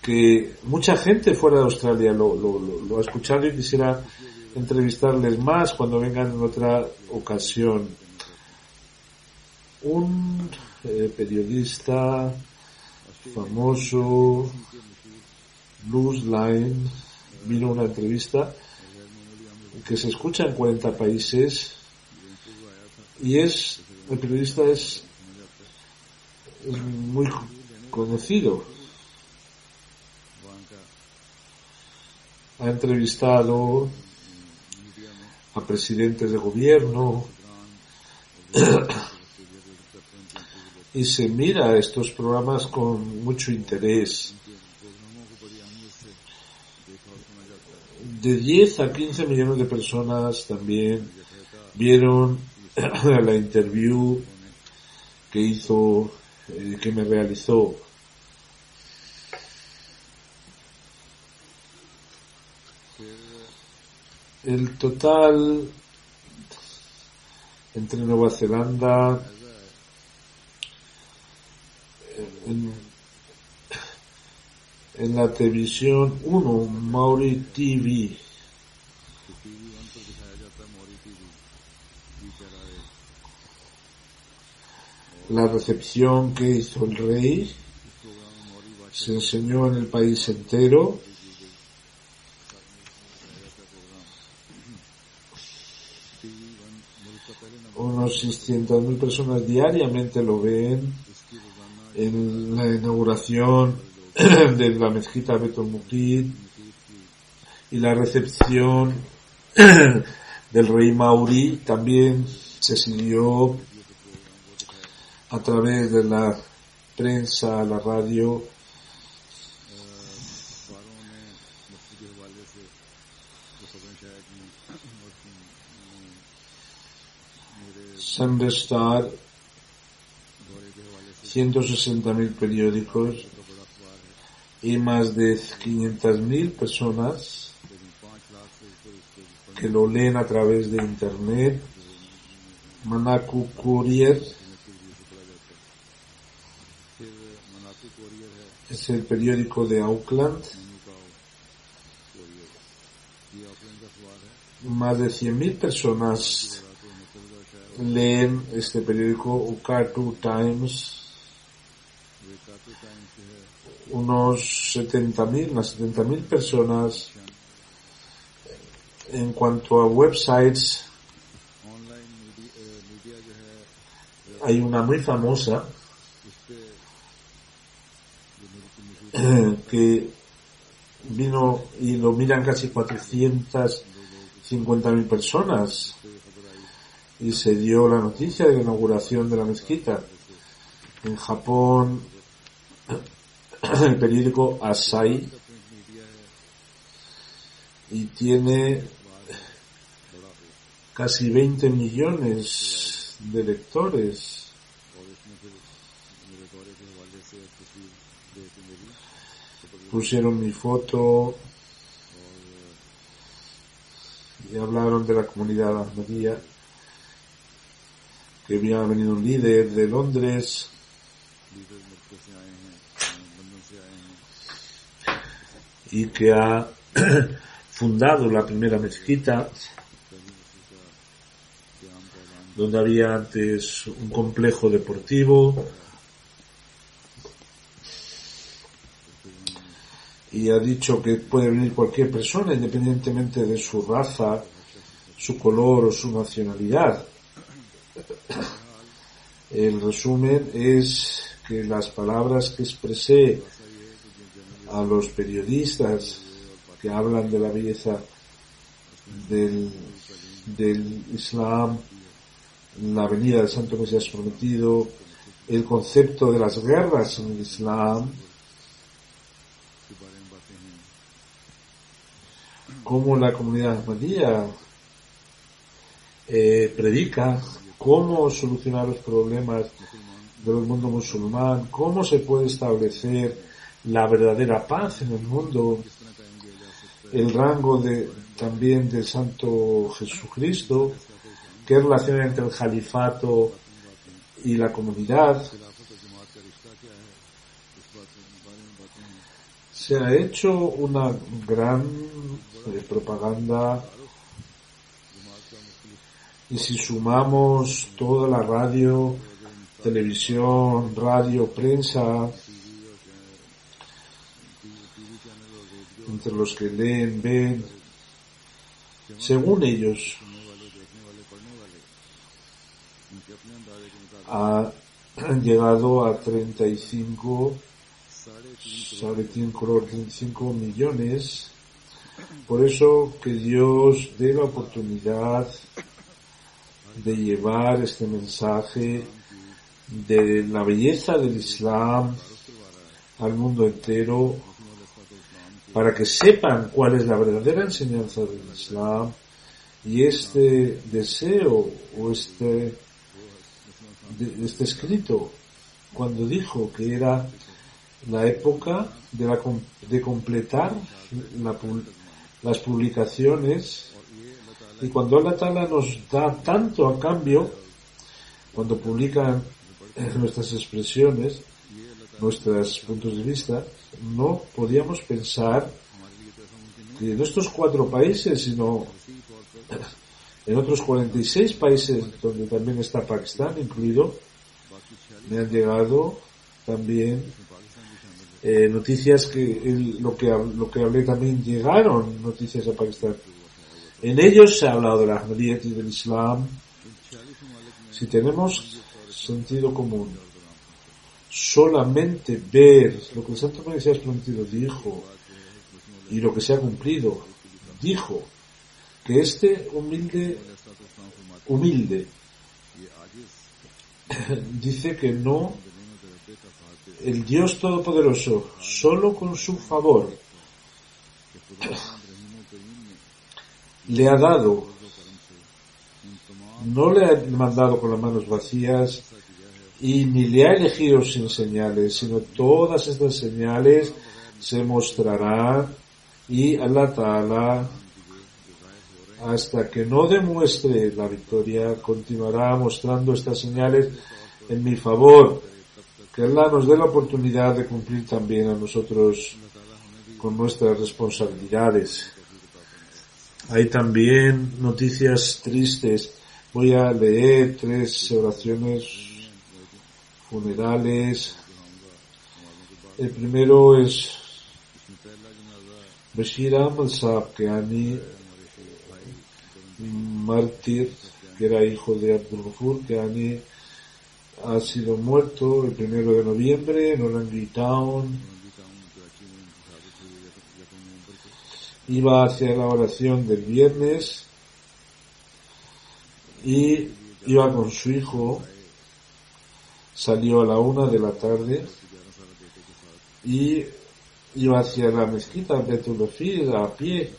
que mucha gente fuera de Australia lo ha escuchado y quisiera entrevistarles más cuando vengan en otra ocasión. Un periodista famoso, Bruce Lyon, vino a una entrevista que se escucha en 40 países y el periodista es muy conocido. Ha entrevistado a presidentes de gobierno y se mira estos programas con mucho interés. De 10 a 15 millones de personas también vieron la interview que me realizó. El total entre Nueva Zelanda, en la televisión 1, Maori TV, la recepción que hizo el rey se enseñó en el país entero. Unos 600.000 personas diariamente lo ven. En la inauguración de la mezquita Betul Muqid y la recepción del rey Maori también se siguió a través de la prensa, la radio. Sunday Star, 160.000 periódicos y más de 500.000 personas que lo leen a través de internet. Manaku Courier es el periódico de Auckland. Más de 100.000 personas leen este periódico. Ukatu Times, unas 70.000 personas. En cuanto a websites, hay una muy famosa que vino y lo miran casi 450.000 personas, y se dio la noticia de la inauguración de la mezquita. En Japón, el periódico Asahi, y tiene casi 20 millones de lectores. Pusieron mi foto y hablaron de la comunidad ahmadía. que había venido un líder de Londres y que ha fundado la primera mezquita, donde había antes un complejo deportivo, y ha dicho que puede venir cualquier persona independientemente de su raza, su color o su nacionalidad. El resumen es que las palabras que expresé a los periodistas que hablan de la belleza del Islam, la venida del Santo Mesías prometido, el concepto de las guerras en el Islam, cómo la comunidad ahmadía predica cómo solucionar los problemas del mundo musulmán, cómo se puede establecer la verdadera paz en el mundo, el rango también del Santo Jesucristo, qué relación entre el califato y la comunidad. Se ha hecho una gran propaganda, y si sumamos toda la radio, televisión, radio, prensa, entre los que leen, ven, según ellos, han llegado a 35 millones. Por eso que Dios dé la oportunidad de llevar este mensaje de la belleza del Islam al mundo entero, para que sepan cuál es la verdadera enseñanza del Islam. Y este deseo o este escrito, cuando dijo que era la época de completar las publicaciones, y cuando Allah Ta'ala nos da tanto a cambio, cuando publican nuestras expresiones, nuestros puntos de vista, no podíamos pensar que en estos 4 países, sino en otros 46 países donde también está Pakistán incluido, me han llegado también noticias que lo que hablé también llegaron noticias a Pakistán. En ellos se ha hablado de la Ahmadiyyat y del Islam. Si tenemos sentido común, solamente ver lo que el Santo Mesías prometido dijo y lo que se ha cumplido, dijo que este humilde dice que no, el Dios Todopoderoso, solo con su favor, le ha dado, no le ha mandado con las manos vacías y ni le ha elegido sin señales, sino todas estas señales se mostrarán, y Allah Ta'ala, hasta que no demuestre la victoria, continuará mostrando estas señales en mi favor. Que Allah nos dé la oportunidad de cumplir también a nosotros con nuestras responsabilidades. Hay también noticias tristes. Voy a leer 3 oraciones funerales. El primero es Bashir Ahmad Saab Keani, mártir, que era hijo de Abdul Ghafur Keani, ha sido muerto el 1 de noviembre en Orangi Town. Iba hacia la oración del viernes y iba con su hijo, salió a la 1 de la tarde y iba hacia la mezquita Baitul Ghafir a pie.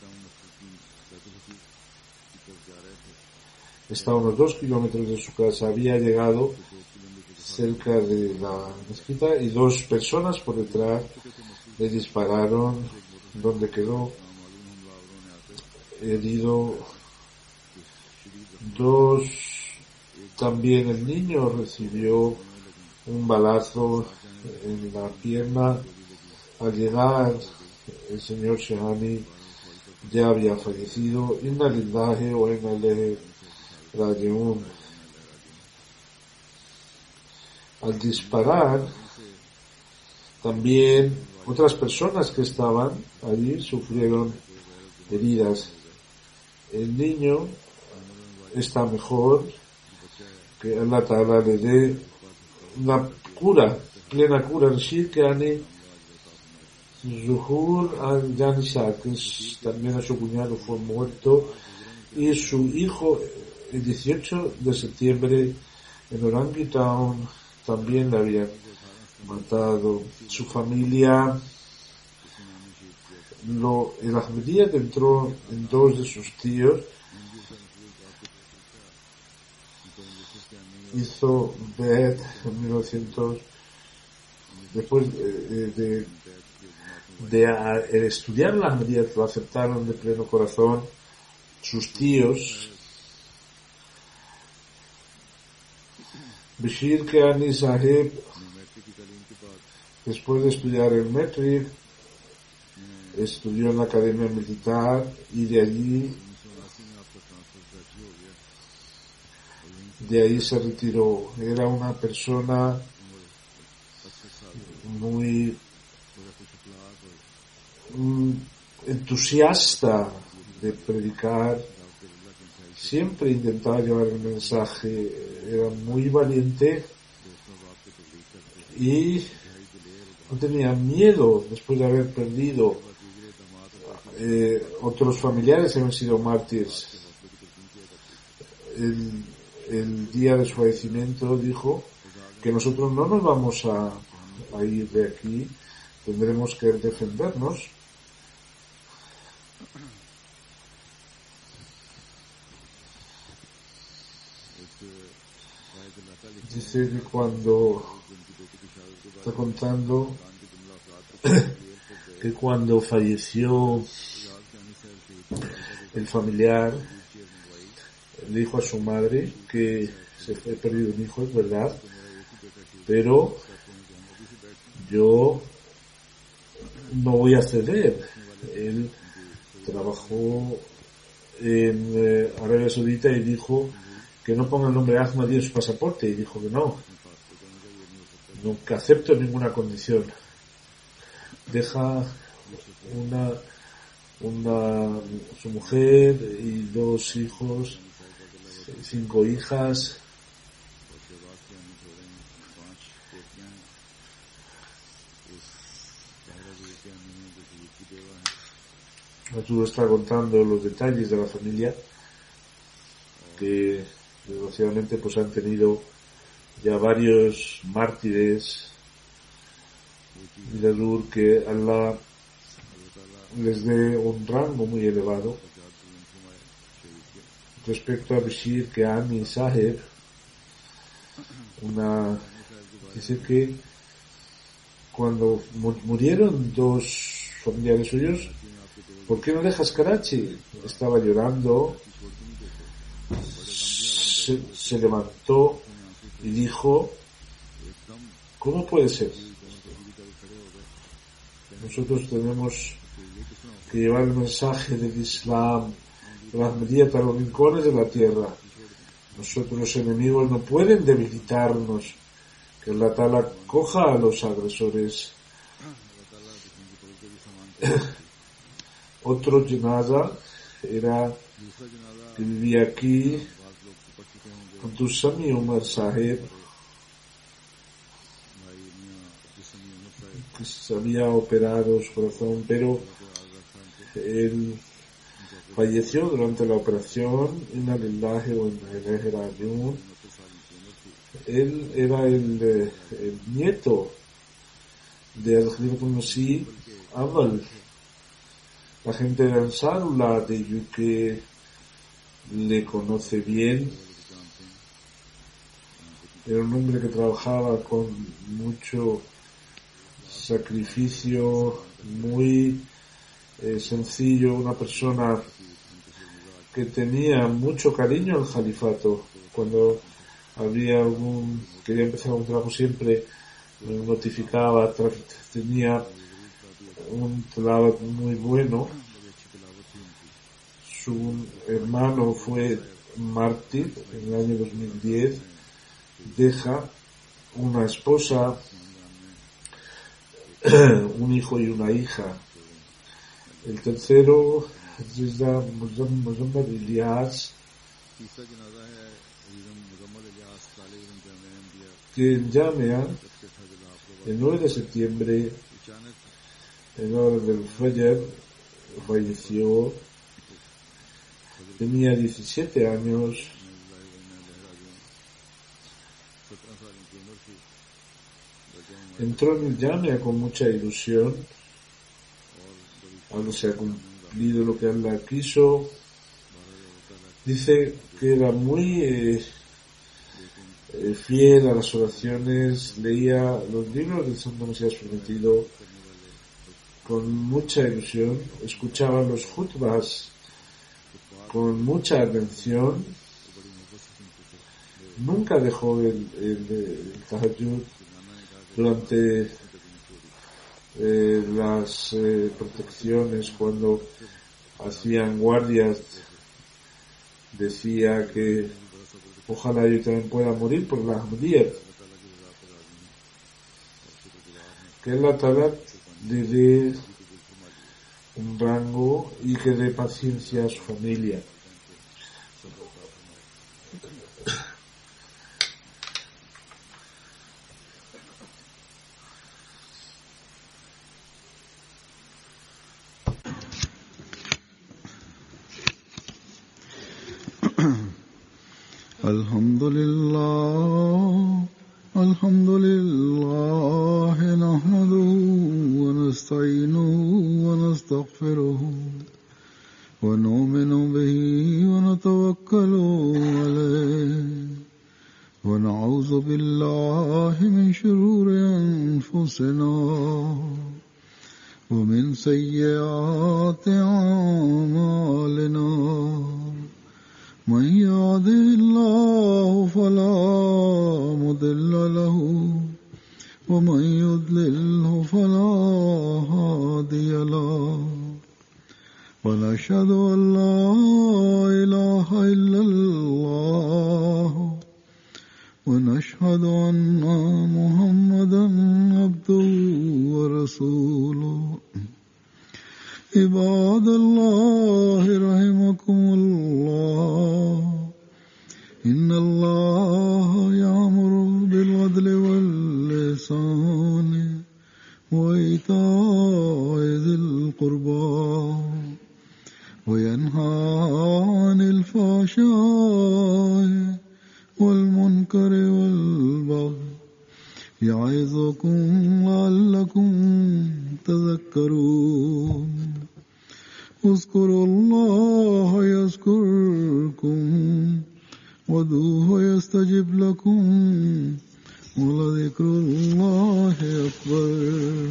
Estaba a unos 2 kilómetros de su casa. Había llegado cerca de la mezquita y 2 personas por detrás le dispararon, donde quedó herido 2 También el niño recibió un balazo en la pierna. Al llegar, el señor Shehani ya había fallecido. Inna lillahi wa inna ilayhi raji'un. Al disparar, también otras personas que estaban allí sufrieron heridas. El niño está mejor, que Allah Ta'ala le dé una cura, plena cura. Rashid Keani Zuhur al-Janishah, que también a su cuñado, fue muerto, y su hijo el 18 de septiembre en Orangi Town también le habían matado. Su familia, el Ahmadiyya entró en dos de sus tíos, hizo Beth en 1900, después de estudiar la Ahmadiyya, lo aceptaron de pleno corazón sus tíos. Bashir Keani Sahib, después de estudiar el Metric, estudió en la academia militar y de ahí se retiró. Era una persona muy entusiasta de predicar, siempre intentaba llevar el mensaje, era muy valiente y no tenía miedo. Después de haber perdido otros familiares, habían sido mártires. El día de su fallecimiento dijo que nosotros no nos vamos a ir de aquí, tendremos que defendernos. Dice que está contando que cuando falleció el familiar, le dijo a su madre que se fue perdido un hijo, es verdad, pero yo no voy a ceder. Él trabajó en Arabia Saudita y dijo que no ponga el nombre de Ahmadi en su pasaporte, y dijo que no, nunca acepto ninguna condición. Deja su mujer y 2 hijos, 5 hijas. Arturo está contando los detalles de la familia, que desgraciadamente pues han tenido ya varios mártires. Miladur, que Allah les dé un rango muy elevado. Respecto a Bashir Keani Sahib, dice que cuando murieron 2 familiares suyos, ¿por qué no dejas Karachi? Estaba llorando, se levantó y dijo, ¿cómo puede ser? Nosotros tenemos que llevar el mensaje del Islam, de la Ahmadiyya, a los rincones de la tierra. Nosotros, los enemigos, no pueden debilitarnos. Que Allah Ta'ala coja a los agresores. Otro janaza era que vivía aquí, Abdusami Umar Sahib, que se había operado su corazón, pero él falleció durante la operación. Inna lillahi wa inna ilayhi raji'un. Él era el nieto de Al-Khalifatul Masih Amal. La gente de Ansarullah de UK le conoce bien. Era un hombre que trabajaba con mucho sacrificio, muy sencillo, una persona que tenía mucho cariño al califato. Cuando quería empezar un trabajo siempre, me notificaba, tenía un trabajo muy bueno. Su hermano fue mártir en el año 2010, deja una esposa, un hijo y una hija. El tercero es Muhammad Ilyas, que en Jamia, el 9 de septiembre, en hora del Fajr, falleció. Tenía 17 años. Entró en el Jamia con mucha ilusión. Ahora se ha cumplido lo que Allah quiso. Dice que era muy fiel a las oraciones, leía los libros del Santo Mesías Prometido con mucha ilusión, escuchaba los jutbas con mucha atención, nunca dejó el tahajjud durante las protecciones. Cuando hacían guardias decía que ojalá yo también pueda morir por la Ahmadiyyat, que Allah Ta'ala le dé un rango y que dé paciencia a su familia. Alhamdulillah, nahmaduhu wa nasta'inuhu wa nastaghfiruhu wa nu'minu bihi wa natawakkalu alayhi wa na'udhu billahi min shururi anfusina wa min sayyiati a'malina. من يهده الله فلا مضل له ومن يضلله فلا هادي له ونشهد أن لا إله إلا الله ونشهد أن محمدا عبده ورسوله. عباد الله رحمكم الله إن الله يأمر بالعدل والإحسان وإيتاء ذي القربى وينهى عن الفحشاء والمنكر والبغي يعظكم لعلكم تذكرون. اذكروا الله يذكركم وادعوه يستجب لكم ولذكر الله أكبر.